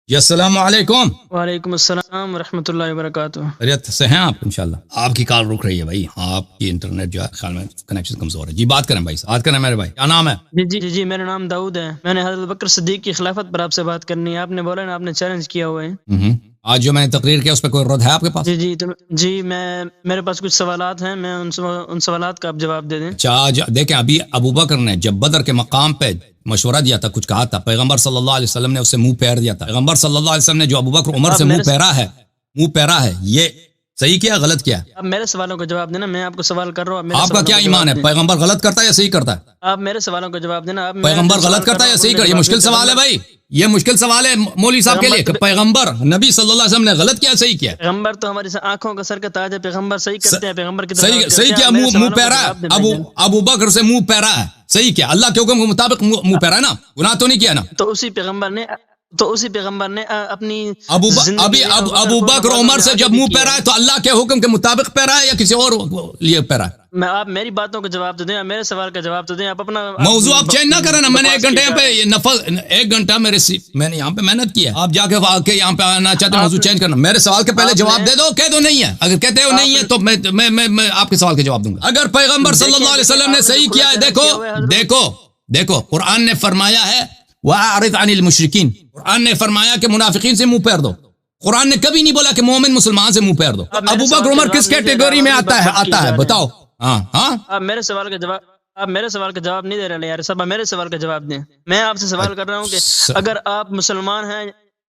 جی السلام علیکم. وعلیکم السلام ورحمۃ اللہ وبرکاتہ. خیریت سے ہیں آپ؟ انشاءاللہ. آپ کی کال رک رہی ہے بھائی، آپ کی انٹرنیٹ جو ہے خیال میں کنیکشن کمزور ہے. جی بات کریں بھائی، بات کریں میرے بھائی. کیا نام ہے؟ جی میرا نام داؤد ہے. میں نے حضرت بکر صدیق کی خلافت پر آپ سے بات کرنی ہے. آپ نے بولا نا، آپ نے چیلنج کیا ہوا ہے. آج جو میں نے تقریر کیا اس پہ کوئی رد ہے آپ کے پاس؟ جی میرے پاس کچھ سوالات ہیں، میں ان سوالات کا آپ جواب دے دیں. اچھا آج دیکھیں، ابھی ابوبکر نے جب بدر کے مقام پہ مشورہ دیا تھا، کچھ کہا تھا، پیغمبر صلی اللہ علیہ وسلم نے اسے منہ پھیر دیا تھا. پیغمبر صلی اللہ علیہ وسلم نے جو ابوبکر عمر سے منہ پھیرا ہے، یہ صحیح کیا غلط کیا؟ آپ میرے سوالوں کا جواب دینا. میں آپ کو سوال کر رہا ہوں. آپ کا کیا ایمان ہے؟ پیغمبر غلط کرتا ہے یا صحیح کرتا ہے؟ آپ میرے سوالوں کا جواب دینا. پیغمبر غلط کرتا ہے یا صحیح کرتا ہے؟ یہ مشکل سوال ہے بھائی، یہ مشکل سوال ہے مولوی صاحب کے لیے کہ پیغمبر نبی صلی اللہ علیہ وسلم نے غلط کیا صحیح کیا؟ پیغمبر تو ہماری آنکھوں کا سر کا تاج ہے. پیغمبر صحیح کرتے ہیں. پیغمبر کی صحیح کیا؟ منہ پھیرا ہے ابو بکر سے، منہ پھیرا ہے. صحیح کیا؟ اللہ کے حکم کے مطابق منہ پھیرا ہے نا، گناہ تو نہیں کیا نا. تو اسی پیغمبر نے اپنی ابو بکر عمر سے جب منہ پھیرا ہے تو اللہ کے حکم کے مطابق پھیرا ہے یا کسی اور لیے پھیرا ہے؟ آپ میری باتوں کا جواب تو دیں، میرے سوال کا جواب تو دیں. آپ اپنا موضوع آپ چینج نہ کریں نا. میں نے 1 گھنٹے پہ یہ نفل 1 گھنٹہ میں نے یہاں پہ محنت کی ہے. آپ جا کے یہاں پہ آنا چاہتے ہیں، موضوع چینج کرنا. میرے سوال کے پہلے جواب دے دو. کہہ دو نہیں ہے. اگر کہتے ہو نہیں ہے تو میں آپ کے سوال کے جواب دوں گا. اگر پیغمبر صلی اللہ علیہ وسلم نے صحیح کیا ہے، دیکھو قرآن نے فرمایا ہے وَأَعْرِضْ عَنِ الْمُشْرِكِينَ. قرآن نے فرمایا کہ منافقین سے منہ پھیر دو. قرآن نے کبھی نہیں بولا کہ مومن مسلمان سے منہ پھیر دو. ابو بکر عمر کس کیٹیگری میں آتا ہے بتاؤ. آپ میرے سوال کا جواب نہیں دے رہے یار صاحب. میرے سوال کا جواب دیں. میں آپ سے سوال کر رہا ہوں کہ اگر آپ مسلمان ہیں،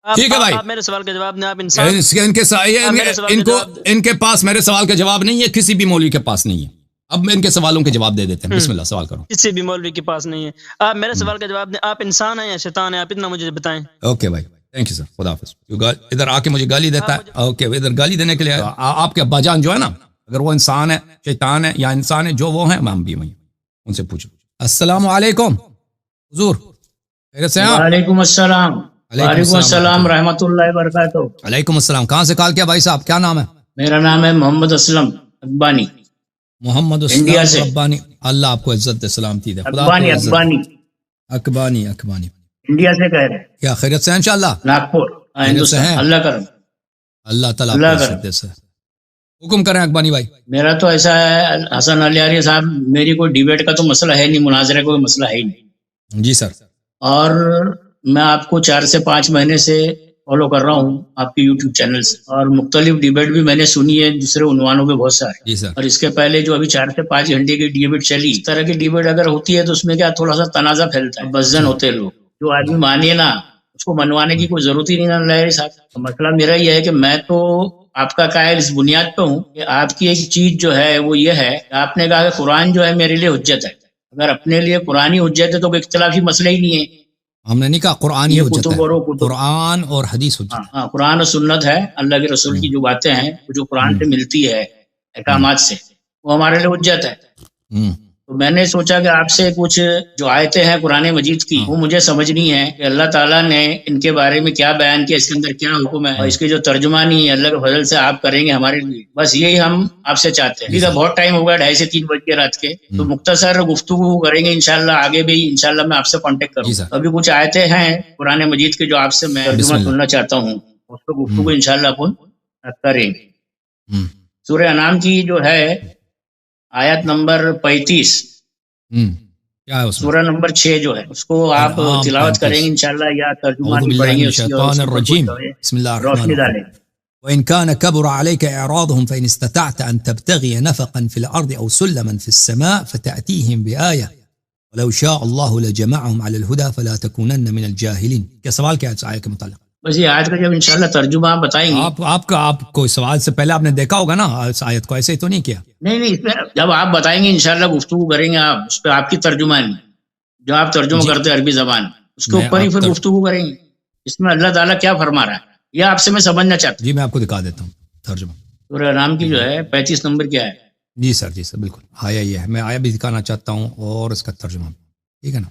ٹھیک ہے بھائی، آپ میرے سوال کا جواب دیں. آپ انسان، ان کے پاس میرے سوال کا جواب نہیں ہے، کسی بھی مولوی کے پاس نہیں ہے. اب میں ان کے سوالوں کے جواب دے دیتے ہیں. بسم اللہ سوال کرو. کسی بھی مولوی کے پاس نہیں ہے. آپ میرے سوال کا جواب دیں. آپ انسان ہیں یا شیطان ہیں؟ آپ اتنا مجھے بتائیں. اوکے بھائی، تھینک یو سر، خدا حافظ. ادھر آ کے مجھے گالی دیتا ہے. اوکے، ادھر گالی دینے کے لیے آپ کے ابا جان جو ہے نا، اگر وہ انسان ہے، شیطان ہے یا انسان ہے، جو وہ ہیں ہم بھی وہیں، ان سے پوچھو. السلام علیکم حضور. وعلیکم السلام. وعلیکم السلام رحمۃ اللہ وبرکاتہ. وعلیکم السلام. کہاں سے کال کیا بھائی صاحب؟ کیا نام ہے؟ میرا نام ہے محمد اسلم اقبانی. محمد انڈیا سے. اقبانی. اللہ آپ کو عزت دے، سلامتی دے. اقبانی انڈیا سے کہہ رہے. کیا خیریت سے ہیں؟ انشاءاللہ ناگپور ہندوستان. اللہ کرم. اللہ تعالیٰ حکم کریں اقبانی بھائی. میرا تو ایسا ہے حسن علیاری صاحب، میری کوئی ڈیبیٹ کا تو مسئلہ ہے نہیں، مناظرے کا کوئی مسئلہ ہے ہی نہیں. جی سر. اور میں آپ کو 4 سے 5 مہینے سے فالو کر رہا ہوں آپ کے یوٹیوب چینل سے، اور مختلف ڈیبیٹ بھی میں نے سنی ہے دوسرے عنوانوں پہ بہت سارے. جی سر. اور اس کے پہلے جو ابھی 4 سے 5 گھنٹے کی ڈیبیٹ چلی، اس طرح کی ڈیبیٹ اگر ہوتی ہے تو اس میں کیا تھوڑا سا تنازع پھیلتا ہے، بزن ہوتے لوگ. جو آدمی مانے نا، اس کو منوانے کی کوئی ضرورت ہی نہیں نا لہری صاحب. مسئلہ میرا یہ ہے کہ میں تو آپ کا قائل اس بنیاد پہ ہوں کہ آپ کی ایک چیز جو ہے وہ یہ ہے کہ آپ نے کہا کہ قرآن جو ہے میرے لیے حجت ہے. اگر اپنے لیے قرآنی حجت ہے تو کوئی اختلافی مسئلہ ہی نہیں ہے. ہم نے نہیں کہا قرآن ہی حجت ہے، قرآن اور حدیث حجت. ہاں، قرآن اور سنت ہے. اللہ کے رسول کی جو باتیں ہیں جو قرآن سے ملتی ہے احکامات سے، وہ ہمارے لیے حجت ہے. تو میں نے سوچا کہ آپ سے کچھ جو آیتیں ہیں قرآن مجید کی وہ مجھے سمجھنی ہے کہ اللہ تعالیٰ نے ان کے بارے میں کیا بیان کیا، اس کے اندر کیا حکم ہے، اور اس کی جو ترجمانی ہے اللہ کے فضل سے آپ کریں گے ہمارے لیے. بس یہی ہم آپ سے چاہتے ہیں. ٹھیک ہے، بہت ٹائم ہو گیا، 2:30 سے 3 بج کے رات کے، تو مختصر گفتگو کریں گے انشاءاللہ. آگے بھی انشاءاللہ میں آپ سے کانٹیکٹ کروں گا. ابھی کچھ آیتیں ہیں قرآن مجید کے جو آپ سے میں ترجمہ سننا چاہتا ہوں، اس کو گفتگو انشاءاللہ اپن کریں گے. سورہ انعام کی جو ہے آیت نمبر 35، سورہ نمبر 6 جو ہے، اس کو آپ تلاوت کریں گے انشاءاللہ یا ترجمہ پڑھیں گے. بسم اللہ الرحمن الرحیم. وإن كان كبر عليك إعراضهم فإن استطعت أن تبتغي نفقا في الأرض أو سلما في السماء فتأتيهم بآية ولو شاء الله لجمعهم على الهدى فلا تكونن من الجاهلين. کیا سوال کیا ہے آیت کے متعلق؟ بس یہ آیت کا جب انشاءاللہ ترجمہ آپ بتائیں گے. آپ کوئی سوال سے پہلے آپ نے دیکھا ہوگا نا اس آیت کو، ایسے ہی تو نہیں کیا؟ نہیں، اس میں جب آپ بتائیں گے انشاءاللہ گفتگو کریں گے. آپ اس پہ آپ کی ترجمانی جو آپ ترجمہ کرتے ہیں عربی زبان، اس کے اوپر ہی پھر گفتگو کریں گے. اس میں اللہ تعالیٰ کیا فرما رہا ہے یہ آپ سے میں سمجھنا چاہتا ہوں. جی میں آپ کو دکھا دیتا ہوں ترجمہ. سورہ انعام کی جو ہے 35 نمبر کیا ہے؟ جی سر بالکل آیا یہ ہے. میں آیا بھی دکھانا چاہتا ہوں اور اس کا ترجمہ. ٹھیک ہے نا.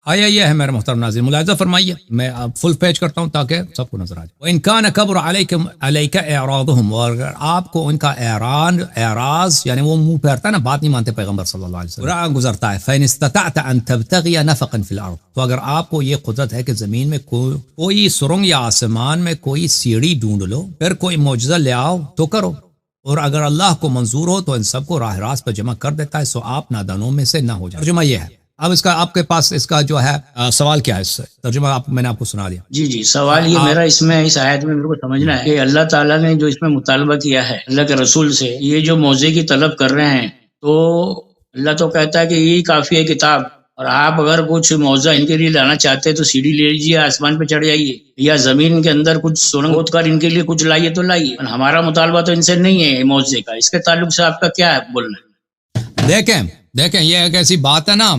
آیا یہ ہے میرے محترم ناظرین، ملاحظہ فرمائیے، میں فل پیج کرتا ہوں تاکہ سب کو نظر آ جائے۔ وَإِن كَانَ كَبُرَ عَلَيْكَ إِعْرَاضُهُم، اور اگر آپ کو ان کا اعراض یعنی وہ منہ پھیرتا ہے نا، بات نہیں مانتے پیغمبر صلی اللہ علیہ وسلم، راہ گزرتا ہے، فَإِنِ اسْتَطَعْتَ أَن تَبْتَغِيَ نَفَقًا فِي الْأَرْضِ، تو اگر آپ کو یہ قدرت ہے کہ زمین میں کوئی سرنگ یا آسمان میں کوئی سیڑھی ڈھونڈ لو، پھر کوئی معجزہ لے آؤ تو کرو، اور اگر اللہ کو منظور ہو تو ان سب کو راہ راست پر جمع کر دیتا ہے، سو آپ نادانوں میں سے نہ ہو جائے۔ ترجمہ یہ ہے۔ اب اس کا آپ کے پاس اس کا جو ہے سوال کیا ہے؟ اس سے ترجمہ میں نے آپ کو سنا دیا۔ جی سوال یہ میرا اس میں اس آیت میں میرے کو سمجھنا ہے کہ اللہ تعالیٰ نے جو اس میں مطالبہ کیا ہے اللہ کے رسول سے، یہ جو موضوع کی طلب کر رہے ہیں، تو اللہ تو کہتا ہے کہ یہی کافی ہے کتاب، اور آپ اگر کچھ موضوع ان کے لیے لانا چاہتے ہیں تو سیڑھی لے لیجیے، آسمان پہ چڑھ جائیے، یا زمین کے اندر کچھ سرنگ کھود کر ان کے لیے کچھ لائیے تو لائیے، ہمارا مطالبہ تو ان سے نہیں ہے موضوع کا۔ اس کے تعلق سے آپ کا کیا ہے بولنا ہے؟ دیکھیں یہ ایک ایسی بات ہے نا،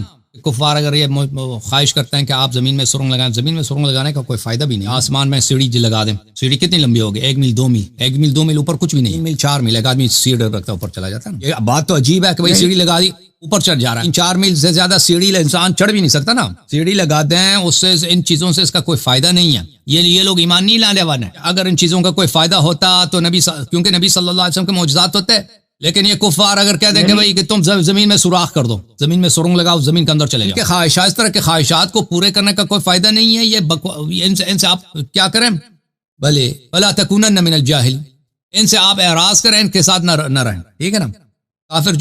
کفار اگر یہ خواہش کرتے ہیں کہ آپ زمین میں سرنگ لگائیں، زمین میں سرنگ لگانے کا کوئی فائدہ بھی نہیں، آسمان میں سیڑھی لگا دیں، سیڑھی کتنی لمبی ہوگی؟ 1 میل 2 میل، 1 میل 2 میل اوپر کچھ بھی نہیں، 3 میل 4 میل، ایک آدمی سیڑھی رکھتا ہے اوپر چلا جاتا ہے۔ یہ بات تو عجیب ہے کہ بھائی سیڑھی لگا دی اوپر چڑھ جا رہا ہے، 4 میل سے زیادہ سیڑھی انسان چڑھ بھی نہیں سکتا نا، سیڑھی لگا دیں، اس سے ان چیزوں سے اس کا کوئی فائدہ نہیں ہے۔ یہ لوگ ایمان نہیں لانے والے ہیں۔ اگر ان چیزوں کا کوئی فائدہ ہوتا تو کیونکہ نبی صلی اللہ علیہ وسلم کے معجزات ہوتے، لیکن یہ کفار اگر کہہ دیں کہ بھائی کہ تم زمین میں سوراخ کر دو، زمین میں سرنگ لگاؤ، زمین کے اندر چلے جاؤ، کہ خواہشات، اس طرح کے خواہشات کو پورے کرنے کا کوئی فائدہ نہیں ہے، یہ ان سے آپ کیا کریں؟ بھلے وَلَا تَكُونَنَّ مِنَ الْجَاهِلِينَ، ان سے آپ اعراض کریں، ان کے ساتھ نہ رہیں، ٹھیک ہے نا؟ کافر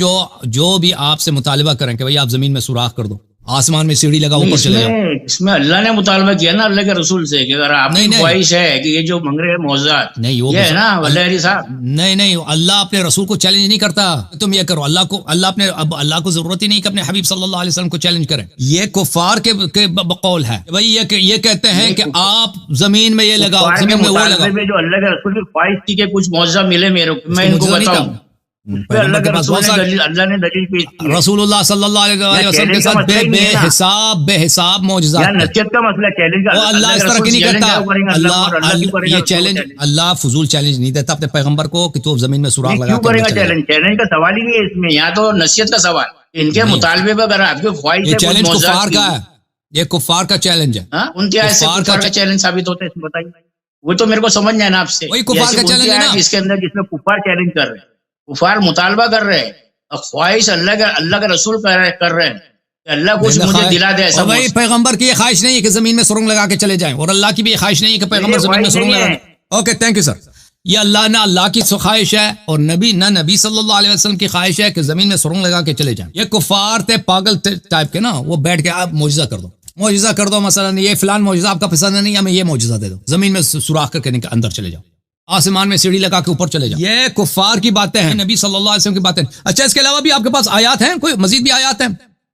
جو بھی آپ سے مطالبہ کریں کہ بھائی آپ زمین میں سوراخ کر دو، آسمان میں سیڑھی لگاؤ، اوپر چلے جاؤ، اس میں اللہ نے مطالبہ کیا نا اللہ کے رسول سے کہ اگر آپ کی خواہش ہے کہ یہ جو منگ رہے معجزات، نہیں یہ ہے نا ولیری صاحب، نہیں اللہ اپنے رسول کو چیلنج نہیں کرتا، تم یہ کرو، اللہ کو ضرورت ہی نہیں کہ اپنے حبیب صلی اللہ علیہ وسلم کو چیلنج کریں۔ یہ کفار کے بقول ہے، بھائی یہ کہتے ہیں کہ آپ زمین میں یہ لگاؤ، زمین میں وہ لگاؤ، جو اللہ کے رسول کی خواہش تھی کہ کچھ معجزہ ملے میرے کو، میں ان کو بتاؤں، اللہ کے رسول نے اللہ نے دلیل پیش کی، رسول اللہ صلی اللہ علیہ وسلم کے ساتھ بے حساب معجزات، نصیحت کا مسئلہ، چیلنج کا اللہ اس طرح کی نہیں کرتا، یہ چیلنج اللہ فضول چیلنج نہیں دیتا اپنے پیغمبر کو کہ تو زمین میں سوراخ لگا کرے گا، چیلنج کا سوال ہی نہیں ہے اس میں، یہاں تو نصیحت کا سوال، ان کے مطالبے پہ اگر آپ کی خواہش ہے، چیلنج کفار کا ہے، یہ کفار کا چیلنج ہے، ان کے ایسے کفار کا چیلنج ثابت ہوتا ہے، بتائیے، وہ تو میرے کو سمجھ ہے نا آپ سے، وہی کفار کا چیلنج ہے نا، اس کے اندر جس میں کفار چیلنج کر رہے ہیں، کفار مطالبہ کر رہے ہیں، خواہش اللہ کا رسول کر رہے ہیں کہ اللہ کچھ مجھے دلا دے ایسا۔ بھائی پیغمبر کی یہ خواہش نہیں ہے کہ زمین میں سرنگ لگا کے چلے جائیں، اور اللہ کی بھی یہ خواہش نہیں ہے کہ پیغمبر زمین میں سرنگ لگا۔ Okay, thank you sir. یہ اللہ کی خواہش ہے، اور نبی صلی اللہ علیہ وسلم کی خواہش ہے کہ زمین میں سرنگ لگا کے چلے جائیں۔ یہ کفار تھے پاگل ٹائپ کے نا، وہ بیٹھ کے آپ معجزہ کر دو، مثلا یہ فلان معجزہ آپ کا پسند نہیں، ہمیں یہ معجزہ دے دو، زمین میں سوراخ کر کے اندر چلے جاؤ، آسمان میں سیڑھی لگا کے اوپر چلے جاؤ۔ یہ کفار کی باتیں ہیں، نبی صلی اللہ علیہ وسلم کی باتیں۔ اچھا، اس کے علاوہ بھی آپ کے پاس آیات ہیں، کوئی مزید بھی آیات ہیں؟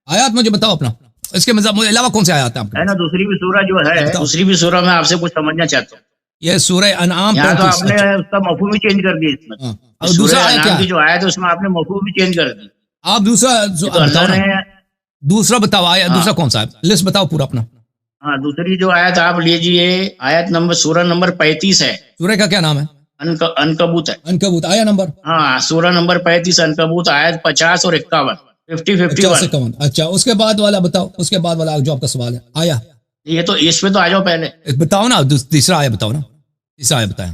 آیات مجھے بتاؤ اپنا، اس کے علاوہ کون سے آیات ہیں آپ کے نا؟ دوسری بھی سورہ جو ہے، دوسری بھی سورہ میں آپ سے کچھ سمجھنا چاہتا ہوں۔ یہ سورہ انعام، یہاں تو آپ نے اس کا مفہوم بھی چینج کر دیا، اس میں دوسرا انعام کی جو آیت ہے اس میں آپ نے مفہوم بھی چینج کر دی۔ آپ دوسرا بتاؤ، آیت دوسرا کون سا ہے؟ لسٹ بتاؤ پورا اپنا۔ ہاں، دوسری جو آیت آپ لیجئے، آیت نمبر سورہ نمبر 35 ہے۔ سورہ کا کیا نام ہے؟ عنکبوت ہے۔ عنکبوت، آیا نمبر؟ ہاں، سورہ نمبر 35 عنکبوت، آیت 50 اور 51، 50-51۔ اچھا، اس کے بعد والا بتاؤ، اس کے بعد والا جو آپ کا سوال ہے آیا، یہ تو اس پہ تو آ جاؤ پہلے، بتاؤ نا، تیسرا آیا بتاؤ نا، تیسرا آیا بتائیں،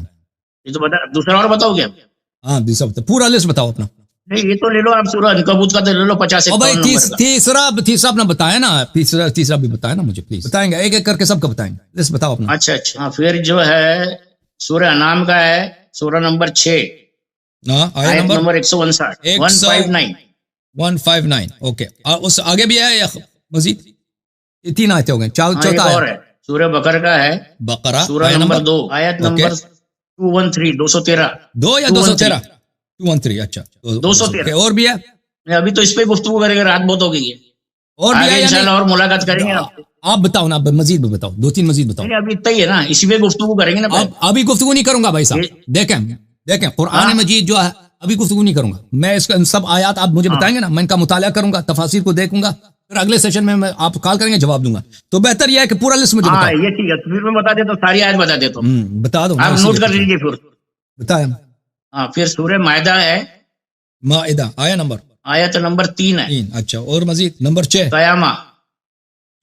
یہ تو بتا، دوسرا اور بتاؤ گے؟ ہاں، دوسرا بتاؤ، پورا لسٹ بتاؤ اپنا۔ نہیں، یہ تو لے لو آپ سورہ عنکبوت کا، تو لے لو 50-51۔ تیسرا اپنا بتائیں نا، تیسرا بھی بتائیں نا مجھے پلیز، بتائیں گے ایک ایک کر کے سب کا بتائیں گے، لسٹ بتاؤ اپنا۔ اچھا، پھر جو ہے سورہ انعام کا ہے، سورہ نمبر 6، آیت نمبر 159، 159۔ اوکے، اس آگے بھی ہے یا مزید؟ 3 آیتیں ہو گئے، چوتھا ہے سورہ بقرہ کا ہے، بقرہ سورہ نمبر 2، آیت نمبر 213، 2 یا 213؟ 213، اچھا 213۔ اور بھی ہے؟ ابھی تو اس پہ گفتگو کریں گے، رات بہت ہو گئی ہے، اور بھی ہے انشاءاللہ اور ملاقات کریں گے۔ آپ بتاؤ نا، مزید بھی بتاؤ، 2-3 مزید بتاؤ۔ ابھی اتنا ہی ہے نا، اسی پہ گفتگو کریں گے نا۔ ابھی گفتگو نہیں کروں گا بھائی صاحب، دیکھیں قرآن مجید جو ہے، ابھی گفتگو نہیں کروں گا میں، اس کا سب آیات آپ مجھے بتائیں گے نا، میں ان کا مطالعہ کروں گا، تفاسیر کو دیکھوں گا، پھر اگلے سیشن میں آپ کال کریں گے، جواب دوں گا۔ تو بہتر یہ ہے کہ پورا لسٹ مجھے بتاؤ۔ یہ ٹھیک ہے، پھر میں بتا دیتا ہوں، ساری آیت بتا دیتا ہوں، بتا دو، آپ نوٹ کر لیجیے پھر۔ بتائیں۔ ہاں، پھر سورہ مائدہ ہے، مائدہ، آیا نمبر؟ آیت نمبر 3 ہے۔ اچھا، اور مزید نمبر 6، قیامہ،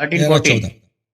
13, 14।